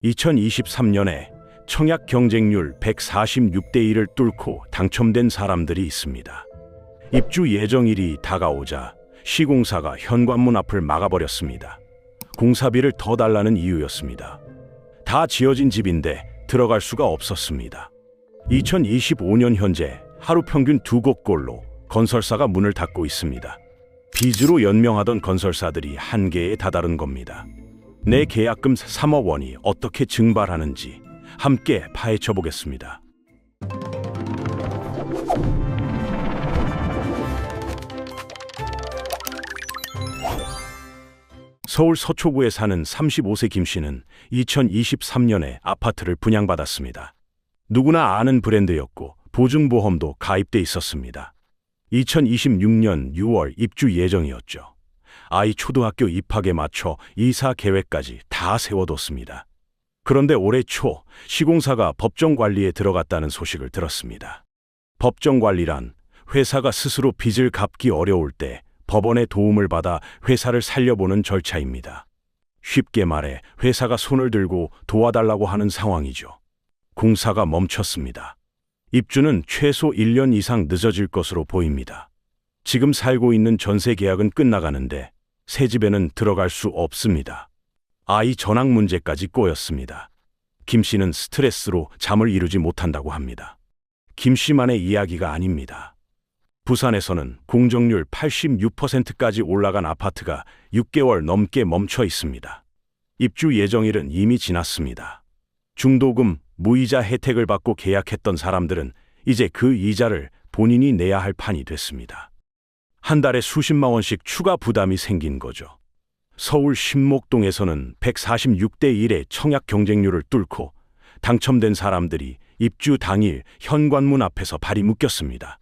2023년에 청약 경쟁률 146대 1을 뚫고 당첨된 사람들이 있습니다. 입주 예정일이 다가오자 시공사가 현관문 앞을 막아버렸습니다. 공사비를 더 달라는 이유였습니다. 다 지어진 집인데 들어갈 수가 없었습니다. 2025년 현재 하루 평균 2곳꼴로 건설사가 문을 닫고 있습니다. 빚으로 연명하던 건설사들이 한계에 다다른 겁니다. 내 계약금 3억 원이 어떻게 증발하는지 함께 파헤쳐 보겠습니다. 서울 서초구에 사는 35세 김 씨는 2023년에 아파트를 분양받았습니다. 누구나 아는 브랜드였고 보증보험도 가입돼 있었습니다. 2026년 6월 입주 예정이었죠. 아이 초등학교 입학에 맞춰 이사 계획까지 다 세워뒀습니다. 그런데 올해 초 시공사가 법정관리에 들어갔다는 소식을 들었습니다. 법정관리란 회사가 스스로 빚을 갚기 어려울 때 법원의 도움을 받아 회사를 살려보는 절차입니다. 쉽게 말해 회사가 손을 들고 도와달라고 하는 상황이죠. 공사가 멈췄습니다. 입주는 최소 1년 이상 늦어질 것으로 보입니다. 지금 살고 있는 전세 계약은 끝나가는데 새 집에는 들어갈 수 없습니다. 아이 전학 문제까지 꼬였습니다. 김 씨는 스트레스로 잠을 이루지 못한다고 합니다. 김 씨만의 이야기가 아닙니다. 부산에서는 공정률 86%까지 올라간 아파트가 6개월 넘게 멈춰 있습니다. 입주 예정일은 이미 지났습니다. 중도금, 무이자 혜택을 받고 계약했던 사람들은 이제 그 이자를 본인이 내야 할 판이 됐습니다. 한 달에 수십만 원씩 추가 부담이 생긴 거죠. 서울 신목동에서는 146대 1의 청약 경쟁률을 뚫고 당첨된 사람들이 입주 당일 현관문 앞에서 발이 묶였습니다.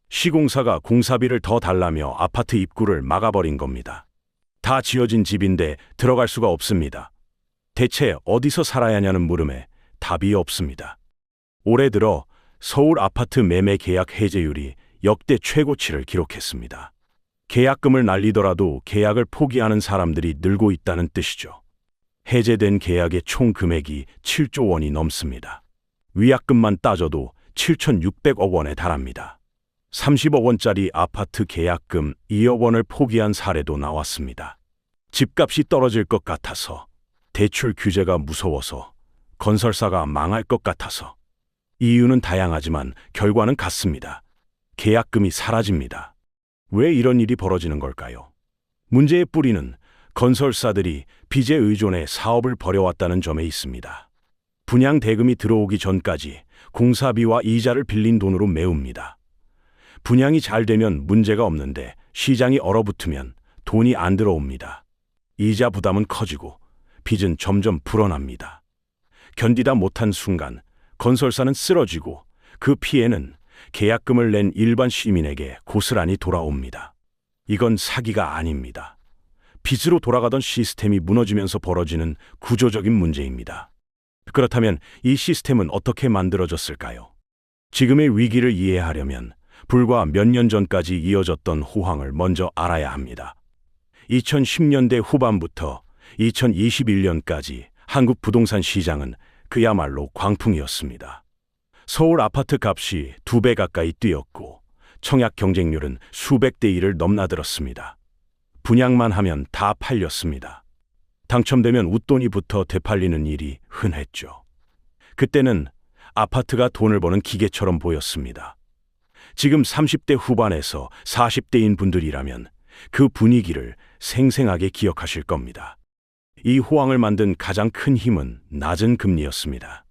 시공사가 공사비를 더 달라며 아파트 입구를 막아버린 겁니다. 다 지어진 집인데 들어갈 수가 없습니다. 대체 어디서 살아야 하냐는 물음에 답이 없습니다. 올해 들어 서울 아파트 매매 계약 해지율이 역대 최고치를 기록했습니다. 계약금을 날리더라도 계약을 포기하는 사람들이 늘고 있다는 뜻이죠. 해제된 계약의 총 금액이 7조 원이 넘습니다. 위약금만 따져도 7,600억 원에 달합니다. 30억 원짜리 아파트 계약금 2억 원을 포기한 사례도 나왔습니다. 집값이 떨어질 것 같아서, 대출 규제가 무서워서, 건설사가 망할 것 같아서. 이유는 다양하지만 결과는 같습니다. 계약금이 사라집니다. 왜 이런 일이 벌어지는 걸까요? 문제의 뿌리는 건설사들이 빚에 의존해 사업을 벌여왔다는 점에 있습니다. 분양 대금이 들어오기 전까지 공사비와 이자를 빌린 돈으로 메웁니다. 분양이 잘 되면 문제가 없는데 시장이 얼어붙으면 돈이 안 들어옵니다. 이자 부담은 커지고 빚은 점점 불어납니다. 견디다 못한 순간 건설사는 쓰러지고 그 피해는 계약금을 낸 일반 시민에게 고스란히 돌아옵니다. 이건 사기가 아닙니다. 빚으로 돌아가던 시스템이 무너지면서 벌어지는 구조적인 문제입니다. 그렇다면 이 시스템은 어떻게 만들어졌을까요? 지금의 위기를 이해하려면 불과 몇 년 전까지 이어졌던 호황을 먼저 알아야 합니다. 2010년대 후반부터 2021년까지 한국 부동산 시장은 그야말로 광풍이었습니다. 서울 아파트 값이 2배 가까이 뛰었고 청약 경쟁률은 수백 대 1을 넘나들었습니다. 분양만 하면 다 팔렸습니다. 당첨되면 웃돈이부터 되팔리는 일이 흔했죠. 그때는 아파트가 돈을 버는 기계처럼 보였습니다. 지금 30대 후반에서 40대인 분들이라면 그 분위기를 생생하게 기억하실 겁니다. 이 호황을 만든 가장 큰 힘은 낮은 금리였습니다.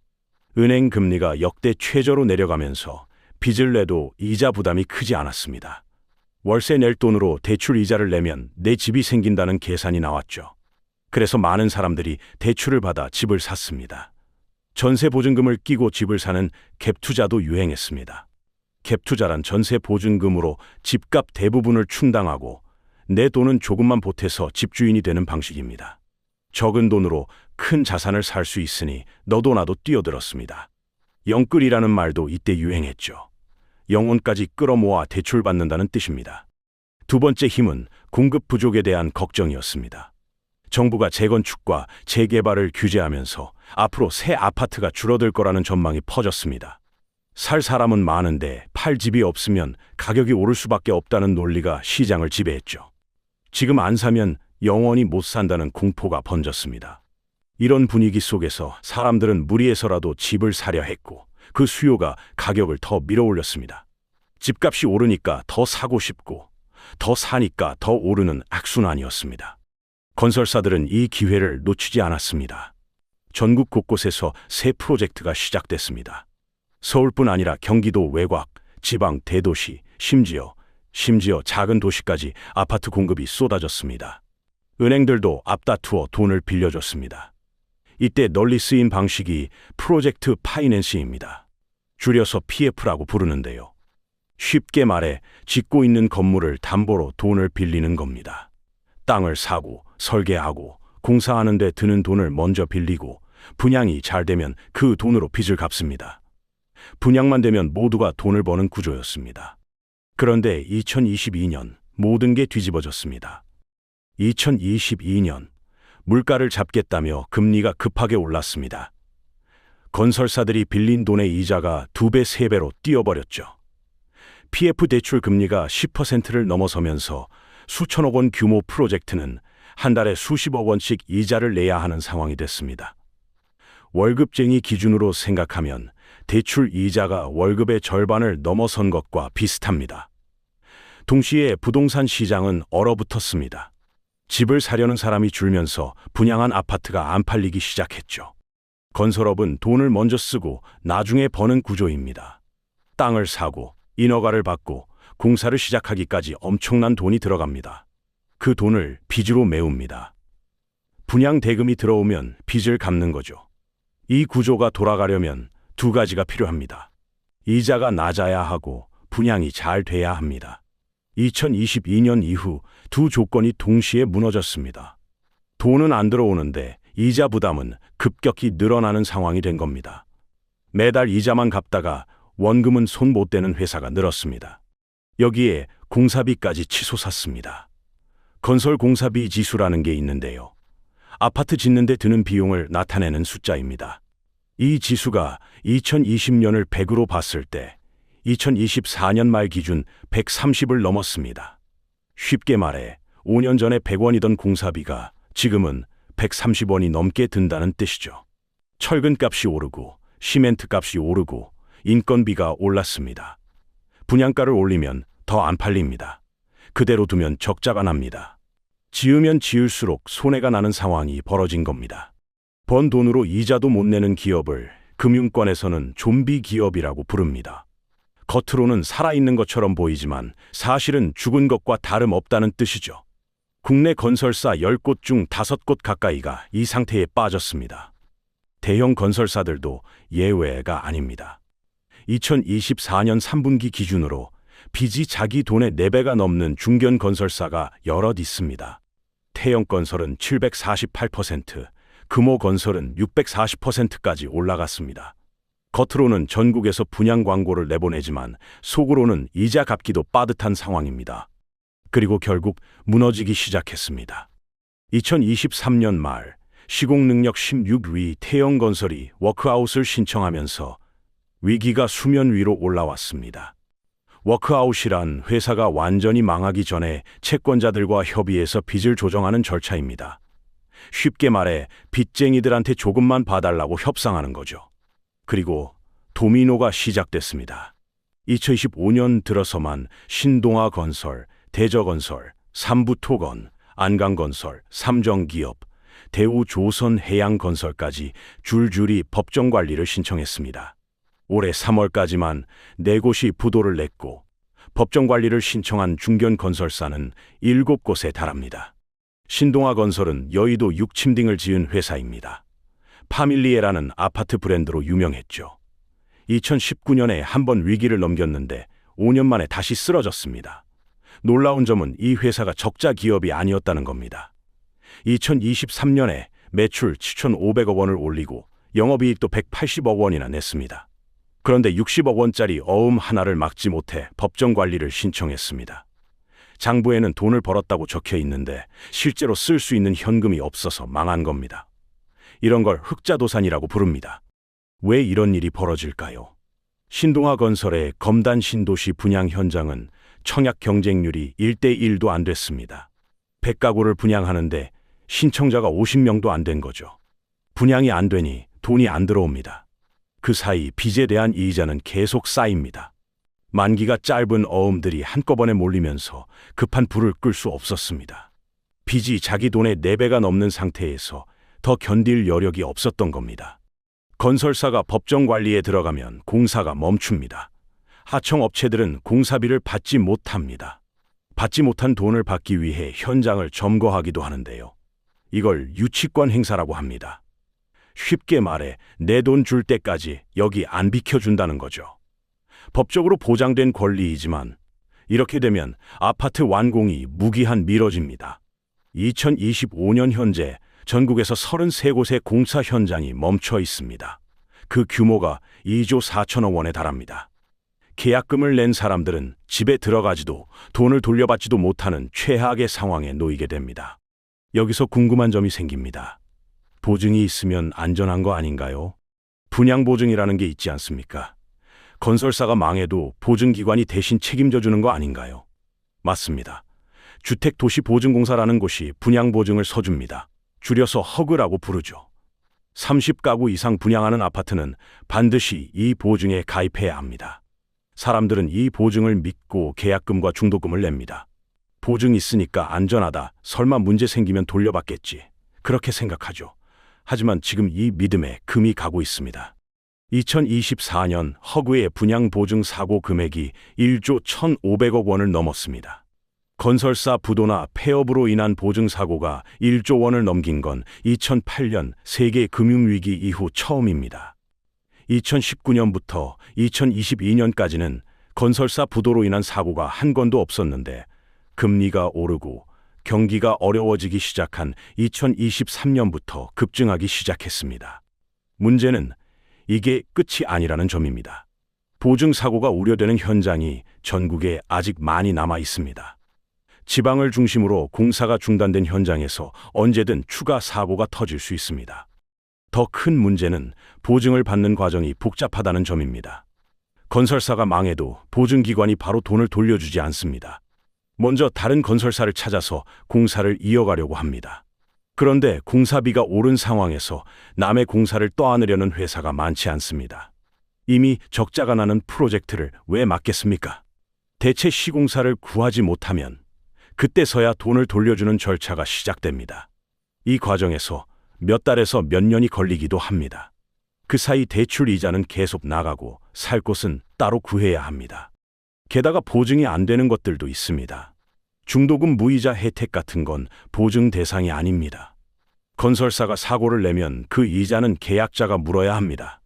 은행 금리가 역대 최저로 내려가면서 빚을 내도 이자 부담이 크지 않았습니다. 월세 낼 돈으로 대출 이자를 내면 내 집이 생긴다는 계산이 나왔죠. 그래서 많은 사람들이 대출을 받아 집을 샀습니다. 전세 보증금을 끼고 집을 사는 갭 투자도 유행했습니다. 갭 투자란 전세 보증금으로 집값 대부분을 충당하고 내 돈은 조금만 보태서 집주인이 되는 방식입니다. 적은 돈으로 큰 자산을 살 수 있으니 너도 나도 뛰어들었습니다. 영끌이라는 말도 이때 유행했죠. 영혼까지 끌어모아 대출받는다는 뜻입니다. 두 번째 힘은 공급 부족에 대한 걱정이었습니다. 정부가 재건축과 재개발을 규제하면서 앞으로 새 아파트가 줄어들 거라는 전망이 퍼졌습니다. 살 사람은 많은데 팔 집이 없으면 가격이 오를 수밖에 없다는 논리가 시장을 지배했죠. 지금 안 사면 영원히 못 산다는 공포가 번졌습니다. 이런 분위기 속에서 사람들은 무리해서라도 집을 사려 했고 그 수요가 가격을 더 밀어올렸습니다. 집값이 오르니까 더 사고 싶고 더 사니까 더 오르는 악순환이었습니다. 건설사들은 이 기회를 놓치지 않았습니다. 전국 곳곳에서 새 프로젝트가 시작됐습니다. 서울뿐 아니라 경기도 외곽, 지방 대도시, 심지어 작은 도시까지 아파트 공급이 쏟아졌습니다. 은행들도 앞다투어 돈을 빌려줬습니다. 이때 널리 쓰인 방식이 프로젝트 파이낸싱입니다. 줄여서 PF라고 부르는데요. 쉽게 말해 짓고 있는 건물을 담보로 돈을 빌리는 겁니다. 땅을 사고 설계하고 공사하는 데 드는 돈을 먼저 빌리고 분양이 잘 되면 그 돈으로 빚을 갚습니다. 분양만 되면 모두가 돈을 버는 구조였습니다. 그런데 2022년 모든 게 뒤집어졌습니다. 2022년 물가를 잡겠다며 금리가 급하게 올랐습니다. 건설사들이 빌린 돈의 이자가 2배, 3배로 뛰어버렸죠. PF 대출 금리가 10%를 넘어서면서 수천억 원 규모 프로젝트는 한 달에 수십억 원씩 이자를 내야 하는 상황이 됐습니다. 월급쟁이 기준으로 생각하면 대출 이자가 월급의 절반을 넘어선 것과 비슷합니다. 동시에 부동산 시장은 얼어붙었습니다. 집을 사려는 사람이 줄면서 분양한 아파트가 안 팔리기 시작했죠. 건설업은 돈을 먼저 쓰고 나중에 버는 구조입니다. 땅을 사고 인허가를 받고 공사를 시작하기까지 엄청난 돈이 들어갑니다. 그 돈을 빚으로 메웁니다. 분양 대금이 들어오면 빚을 갚는 거죠. 이 구조가 돌아가려면 두 가지가 필요합니다. 이자가 낮아야 하고 분양이 잘 돼야 합니다. 2022년 이후 두 조건이 동시에 무너졌습니다. 돈은 안 들어오는데 이자 부담은 급격히 늘어나는 상황이 된 겁니다. 매달 이자만 갚다가 원금은 손 못 대는 회사가 늘었습니다. 여기에 공사비까지 치솟았습니다. 건설 공사비 지수라는 게 있는데요. 아파트 짓는 데 드는 비용을 나타내는 숫자입니다. 이 지수가 2020년을 100으로 봤을 때 2024년 말 기준 130을 넘었습니다. 쉽게 말해 5년 전에 100원이던 공사비가 지금은 130원이 넘게 든다는 뜻이죠. 철근 값이 오르고 시멘트 값이 오르고 인건비가 올랐습니다. 분양가를 올리면 더 안 팔립니다. 그대로 두면 적자가 납니다. 지으면 지을수록 손해가 나는 상황이 벌어진 겁니다. 번 돈으로 이자도 못 내는 기업을 금융권에서는 좀비 기업이라고 부릅니다. 겉으로는 살아있는 것처럼 보이지만 사실은 죽은 것과 다름없다는 뜻이죠. 국내 건설사 10곳 중 5곳 가까이가 이 상태에 빠졌습니다. 대형 건설사들도 예외가 아닙니다. 2024년 3분기 기준으로 빚이 자기 돈의 4배가 넘는 중견 건설사가 여럿 있습니다. 태영건설은 748%, 금호건설은 640%까지 올라갔습니다. 겉으로는 전국에서 분양 광고를 내보내지만 속으로는 이자 갚기도 빠듯한 상황입니다. 그리고 결국 무너지기 시작했습니다. 2023년 말 시공능력 16위 태영건설이 워크아웃을 신청하면서 위기가 수면 위로 올라왔습니다. 워크아웃이란 회사가 완전히 망하기 전에 채권자들과 협의해서 빚을 조정하는 절차입니다. 쉽게 말해 빚쟁이들한테 조금만 봐달라고 협상하는 거죠. 그리고 도미노가 시작됐습니다. 2025년 들어서만 신동아건설, 대저건설, 삼부토건, 안강건설, 삼정기업, 대우조선해양건설까지 줄줄이 법정관리를 신청했습니다. 올해 3월까지만 4곳이 부도를 냈고 법정관리를 신청한 중견건설사는 7곳에 달합니다. 신동아건설은 여의도 6층 등을 지은 회사입니다. 파밀리에라는 아파트 브랜드로 유명했죠. 2019년에 한 번 위기를 넘겼는데 5년 만에 다시 쓰러졌습니다. 놀라운 점은 이 회사가 적자 기업이 아니었다는 겁니다. 2023년에 매출 7,500억 원을 올리고 영업이익도 180억 원이나 냈습니다. 그런데 60억 원짜리 어음 하나를 막지 못해 법정 관리를 신청했습니다. 장부에는 돈을 벌었다고 적혀 있는데 실제로 쓸 수 있는 현금이 없어서 망한 겁니다. 이런 걸 흑자도산이라고 부릅니다. 왜 이런 일이 벌어질까요? 신동아 건설의 검단 신도시 분양 현장은 청약 경쟁률이 1대1도 안 됐습니다. 100가구를 분양하는데 신청자가 50명도 안 된 거죠. 분양이 안 되니 돈이 안 들어옵니다. 그 사이 빚에 대한 이자는 계속 쌓입니다. 만기가 짧은 어음들이 한꺼번에 몰리면서 급한 불을 끌 수 없었습니다. 빚이 자기 돈의 4배가 넘는 상태에서 더 견딜 여력이 없었던 겁니다. 건설사가 법정 관리에 들어가면 공사가 멈춥니다. 하청업체들은 공사비를 받지 못합니다. 받지 못한 돈을 받기 위해 현장을 점거하기도 하는데요. 이걸 유치권 행사라고 합니다. 쉽게 말해 내 돈 줄 때까지 여기 안 비켜준다는 거죠. 법적으로 보장된 권리이지만 이렇게 되면 아파트 완공이 무기한 미뤄집니다. 2025년 현재 전국에서 33곳의 공사 현장이 멈춰 있습니다. 그 규모가 2조 4천억 원에 달합니다. 계약금을 낸 사람들은 집에 들어가지도 돈을 돌려받지도 못하는 최악의 상황에 놓이게 됩니다. 여기서 궁금한 점이 생깁니다. 보증이 있으면 안전한 거 아닌가요? 분양보증이라는 게 있지 않습니까? 건설사가 망해도 보증기관이 대신 책임져 주는 거 아닌가요? 맞습니다. 주택도시보증공사라는 곳이 분양보증을 서줍니다. 줄여서 허그라고 부르죠. 30가구 이상 분양하는 아파트는 반드시 이 보증에 가입해야 합니다. 사람들은 이 보증을 믿고 계약금과 중도금을 냅니다. 보증 있으니까 안전하다. 설마 문제 생기면 돌려받겠지. 그렇게 생각하죠. 하지만 지금 이 믿음에 금이 가고 있습니다. 2024년 허그의 분양보증 사고 금액이 1조 1,500억 원을 넘었습니다. 건설사 부도나 폐업으로 인한 보증사고가 1조 원을 넘긴 건 2008년 세계 금융위기 이후 처음입니다. 2019년부터 2022년까지는 건설사 부도로 인한 사고가 한 건도 없었는데 금리가 오르고 경기가 어려워지기 시작한 2023년부터 급증하기 시작했습니다. 문제는 이게 끝이 아니라는 점입니다. 보증사고가 우려되는 현장이 전국에 아직 많이 남아 있습니다. 지방을 중심으로 공사가 중단된 현장에서 언제든 추가 사고가 터질 수 있습니다. 더 큰 문제는 보증을 받는 과정이 복잡하다는 점입니다. 건설사가 망해도 보증기관이 바로 돈을 돌려주지 않습니다. 먼저 다른 건설사를 찾아서 공사를 이어가려고 합니다. 그런데 공사비가 오른 상황에서 남의 공사를 떠안으려는 회사가 많지 않습니다. 이미 적자가 나는 프로젝트를 왜 맡겠습니까? 대체 시공사를 구하지 못하면 그때서야 돈을 돌려주는 절차가 시작됩니다. 이 과정에서 몇 달에서 몇 년이 걸리기도 합니다. 그 사이 대출 이자는 계속 나가고 살 곳은 따로 구해야 합니다. 게다가 보증이 안 되는 것들도 있습니다. 중도금 무이자 혜택 같은 건 보증 대상이 아닙니다. 건설사가 사고를 내면 그 이자는 계약자가 물어야 합니다.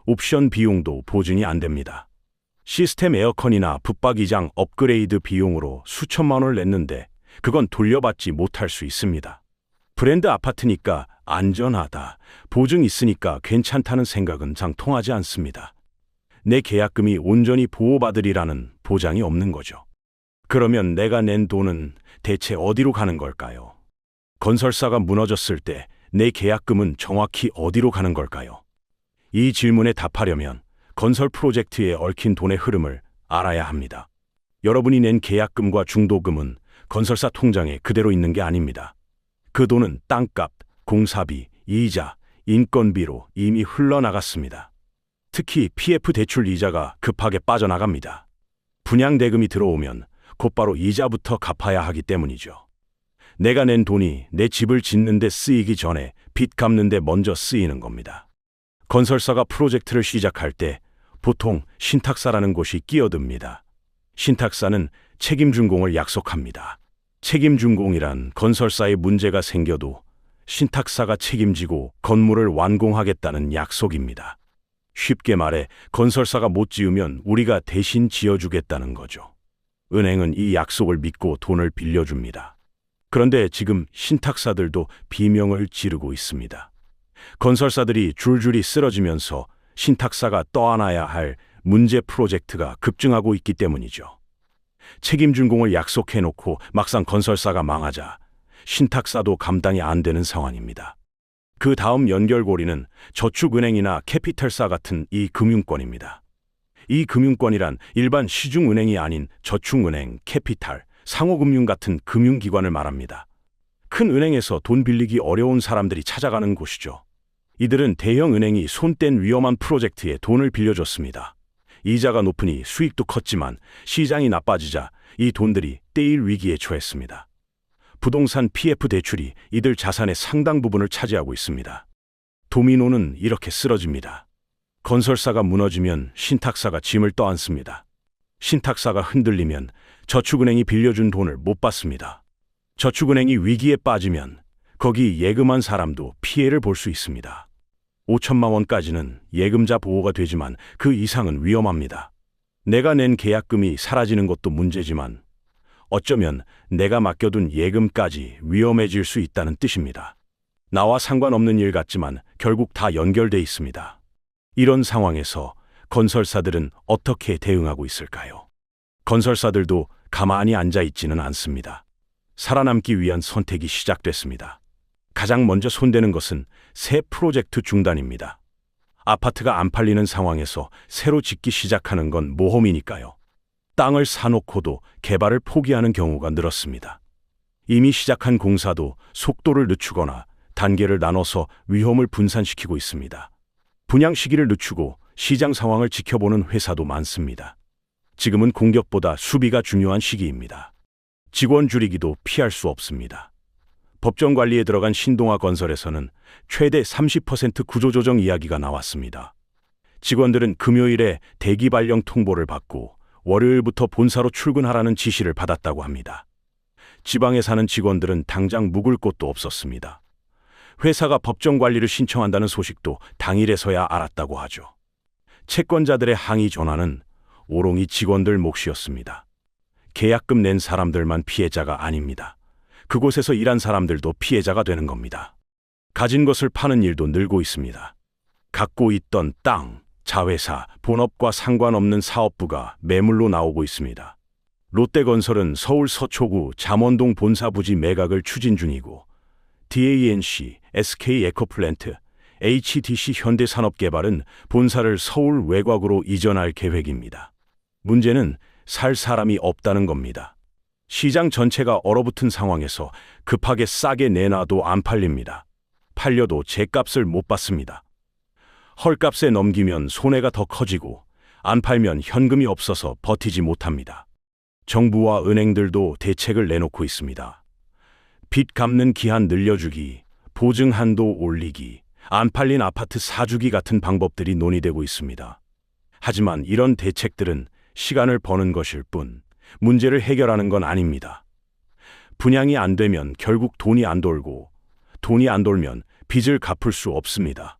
옵션 비용도 보증이 안 됩니다. 시스템 에어컨이나 붙박이장 업그레이드 비용으로 수천만 원을 냈는데 그건 돌려받지 못할 수 있습니다. 브랜드 아파트니까 안전하다, 보증 있으니까 괜찮다는 생각은 장 통하지 않습니다. 내 계약금이 온전히 보호받으리라는 보장이 없는 거죠. 그러면 내가 낸 돈은 대체 어디로 가는 걸까요? 건설사가 무너졌을 때 내 계약금은 정확히 어디로 가는 걸까요? 이 질문에 답하려면 건설 프로젝트에 얽힌 돈의 흐름을 알아야 합니다. 여러분이 낸 계약금과 중도금은 건설사 통장에 그대로 있는 게 아닙니다. 그 돈은 땅값, 공사비, 이자, 인건비로 이미 흘러나갔습니다. 특히 PF 대출 이자가 급하게 빠져나갑니다. 분양 대금이 들어오면 곧바로 이자부터 갚아야 하기 때문이죠. 내가 낸 돈이 내 집을 짓는 데 쓰이기 전에 빚 갚는 데 먼저 쓰이는 겁니다. 건설사가 프로젝트를 시작할 때 보통 신탁사라는 곳이 끼어듭니다. 신탁사는 책임준공을 약속합니다. 책임준공이란 건설사에 문제가 생겨도 신탁사가 책임지고 건물을 완공하겠다는 약속입니다. 쉽게 말해 건설사가 못 지으면 우리가 대신 지어주겠다는 거죠. 은행은 이 약속을 믿고 돈을 빌려줍니다. 그런데 지금 신탁사들도 비명을 지르고 있습니다. 건설사들이 줄줄이 쓰러지면서 신탁사가 떠안아야 할 문제 프로젝트가 급증하고 있기 때문이죠. 책임준공을 약속해놓고 막상 건설사가 망하자 신탁사도 감당이 안 되는 상황입니다. 그 다음 연결고리는 저축은행이나 캐피털사 같은 이 금융권입니다. 이 금융권이란 일반 시중은행이 아닌 저축은행, 캐피탈, 상호금융 같은 금융기관을 말합니다. 큰 은행에서 돈 빌리기 어려운 사람들이 찾아가는 곳이죠. 이들은 대형 은행이 손뗀 위험한 프로젝트에 돈을 빌려줬습니다. 이자가 높으니 수익도 컸지만 시장이 나빠지자 이 돈들이 떼일 위기에 처했습니다. 부동산 PF 대출이 이들 자산의 상당 부분을 차지하고 있습니다. 도미노는 이렇게 쓰러집니다. 건설사가 무너지면 신탁사가 짐을 떠안습니다. 신탁사가 흔들리면 저축은행이 빌려준 돈을 못 받습니다. 저축은행이 위기에 빠지면 거기 예금한 사람도 피해를 볼 수 있습니다. 5천만 원까지는 예금자 보호가 되지만 그 이상은 위험합니다. 내가 낸 계약금이 사라지는 것도 문제지만 어쩌면 내가 맡겨둔 예금까지 위험해질 수 있다는 뜻입니다. 나와 상관없는 일 같지만 결국 다 연결돼 있습니다. 이런 상황에서 건설사들은 어떻게 대응하고 있을까요? 건설사들도 가만히 앉아 있지는 않습니다. 살아남기 위한 선택이 시작됐습니다. 가장 먼저 손대는 것은 새 프로젝트 중단입니다. 아파트가 안 팔리는 상황에서 새로 짓기 시작하는 건 모험이니까요. 땅을 사놓고도 개발을 포기하는 경우가 늘었습니다. 이미 시작한 공사도 속도를 늦추거나 단계를 나눠서 위험을 분산시키고 있습니다. 분양 시기를 늦추고 시장 상황을 지켜보는 회사도 많습니다. 지금은 공격보다 수비가 중요한 시기입니다. 직원 줄이기도 피할 수 없습니다. 법정 관리에 들어간 신동아 건설에서는 최대 30% 구조조정 이야기가 나왔습니다. 직원들은 금요일에 대기 발령 통보를 받고 월요일부터 본사로 출근하라는 지시를 받았다고 합니다. 지방에 사는 직원들은 당장 묵을 곳도 없었습니다. 회사가 법정 관리를 신청한다는 소식도 당일에서야 알았다고 하죠. 채권자들의 항의 전화는 오롱이 직원들 몫이었습니다. 계약금 낸 사람들만 피해자가 아닙니다. 그곳에서 일한 사람들도 피해자가 되는 겁니다. 가진 것을 파는 일도 늘고 있습니다. 갖고 있던 땅, 자회사, 본업과 상관없는 사업부가 매물로 나오고 있습니다. 롯데건설은 서울 서초구 잠원동 본사 부지 매각을 추진 중이고 DANC, SK에코플랜트, HDC 현대산업개발은 본사를 서울 외곽으로 이전할 계획입니다. 문제는 살 사람이 없다는 겁니다. 시장 전체가 얼어붙은 상황에서 급하게 싸게 내놔도 안 팔립니다. 팔려도 제값을 못 받습니다. 헐값에 넘기면 손해가 더 커지고 안 팔면 현금이 없어서 버티지 못합니다. 정부와 은행들도 대책을 내놓고 있습니다. 빚 갚는 기한 늘려주기, 보증 한도 올리기, 안 팔린 아파트 사주기 같은 방법들이 논의되고 있습니다. 하지만 이런 대책들은 시간을 버는 것일 뿐 문제를 해결하는 건 아닙니다. 분양이 안 되면 결국 돈이 안 돌고 돈이 안 돌면 빚을 갚을 수 없습니다.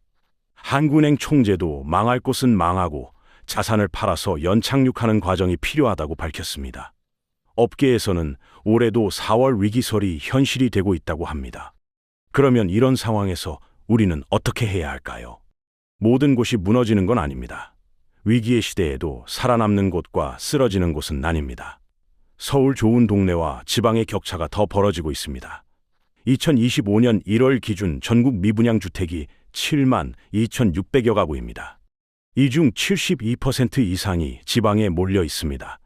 한국은행 총재도 망할 곳은 망하고 자산을 팔아서 연착륙하는 과정이 필요하다고 밝혔습니다. 업계에서는 올해도 4월 위기설이 현실이 되고 있다고 합니다. 그러면 이런 상황에서 우리는 어떻게 해야 할까요? 모든 곳이 무너지는 건 아닙니다. 위기의 시대에도 살아남는 곳과 쓰러지는 곳은 나뉩니다. 서울 좋은 동네와 지방의 격차가 더 벌어지고 있습니다. 2025년 1월 기준 전국 미분양 주택이 7만 2,600여 가구입니다. 이 중 72% 이상이 지방에 몰려 있습니다.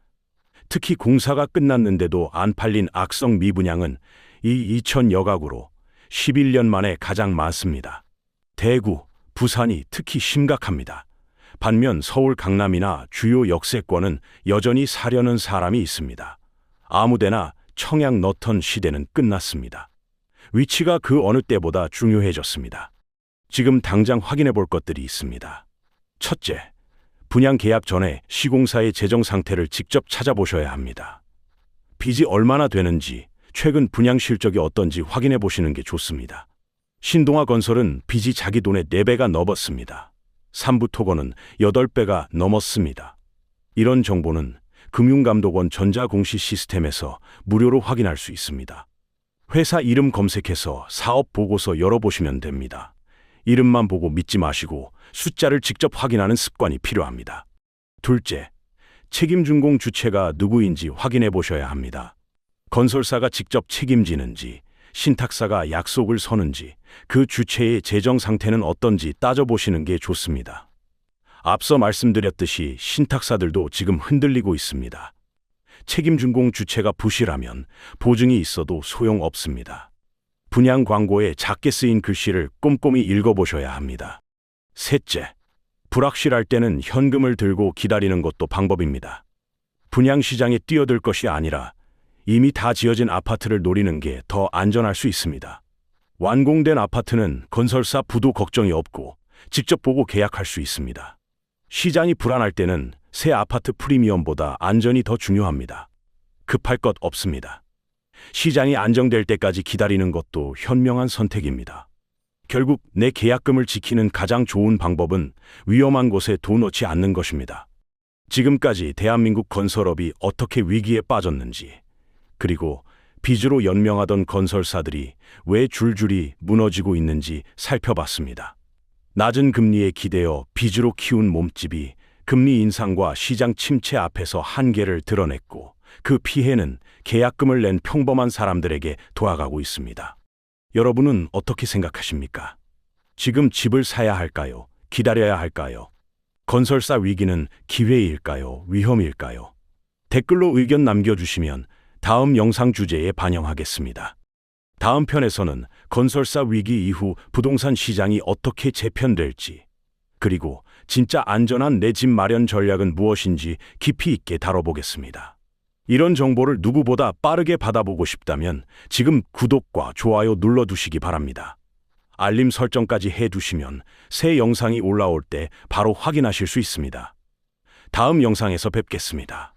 특히 공사가 끝났는데도 안 팔린 악성 미분양은 이 2,000여 가구로 11년 만에 가장 많습니다. 대구, 부산이 특히 심각합니다. 반면 서울 강남이나 주요 역세권은 여전히 사려는 사람이 있습니다. 아무데나 청약 넣던 시대는 끝났습니다. 위치가 그 어느 때보다 중요해졌습니다. 지금 당장 확인해 볼 것들이 있습니다. 첫째, 분양 계약 전에 시공사의 재정 상태를 직접 찾아보셔야 합니다. 빚이 얼마나 되는지, 최근 분양 실적이 어떤지 확인해 보시는 게 좋습니다. 신동아 건설은 빚이 자기 돈의 4배가 넘었습니다. 삼부토건은 8배가 넘었습니다. 이런 정보는 금융감독원 전자공시 시스템에서 무료로 확인할 수 있습니다. 회사 이름 검색해서 사업 보고서 열어보시면 됩니다. 이름만 보고 믿지 마시고 숫자를 직접 확인하는 습관이 필요합니다. 둘째, 책임 준공 주체가 누구인지 확인해 보셔야 합니다. 건설사가 직접 책임지는지, 신탁사가 약속을 서는지, 그 주체의 재정 상태는 어떤지 따져보시는 게 좋습니다. 앞서 말씀드렸듯이 신탁사들도 지금 흔들리고 있습니다. 책임 준공 주체가 부실하면 보증이 있어도 소용없습니다. 분양 광고에 작게 쓰인 글씨를 꼼꼼히 읽어보셔야 합니다. 셋째, 불확실할 때는 현금을 들고 기다리는 것도 방법입니다. 분양시장에 뛰어들 것이 아니라 이미 다 지어진 아파트를 노리는 게 더 안전할 수 있습니다. 완공된 아파트는 건설사 부도 걱정이 없고 직접 보고 계약할 수 있습니다. 시장이 불안할 때는 새 아파트 프리미엄보다 안전이 더 중요합니다. 급할 것 없습니다. 시장이 안정될 때까지 기다리는 것도 현명한 선택입니다. 결국 내 계약금을 지키는 가장 좋은 방법은 위험한 곳에 돈 넣지 않는 것입니다. 지금까지 대한민국 건설업이 어떻게 위기에 빠졌는지, 그리고 빚으로 연명하던 건설사들이 왜 줄줄이 무너지고 있는지 살펴봤습니다. 낮은 금리에 기대어 빚으로 키운 몸집이 금리 인상과 시장 침체 앞에서 한계를 드러냈고, 그 피해는 계약금을 낸 평범한 사람들에게 돌아가고 있습니다. 여러분은 어떻게 생각하십니까? 지금 집을 사야 할까요? 기다려야 할까요? 건설사 위기는 기회일까요? 위험일까요? 댓글로 의견 남겨주시면 다음 영상 주제에 반영하겠습니다. 다음 편에서는 건설사 위기 이후 부동산 시장이 어떻게 재편될지, 그리고 진짜 안전한 내 집 마련 전략은 무엇인지 깊이 있게 다뤄보겠습니다. 이런 정보를 누구보다 빠르게 받아보고 싶다면 지금 구독과 좋아요 눌러두시기 바랍니다. 알림 설정까지 해두시면 새 영상이 올라올 때 바로 확인하실 수 있습니다. 다음 영상에서 뵙겠습니다.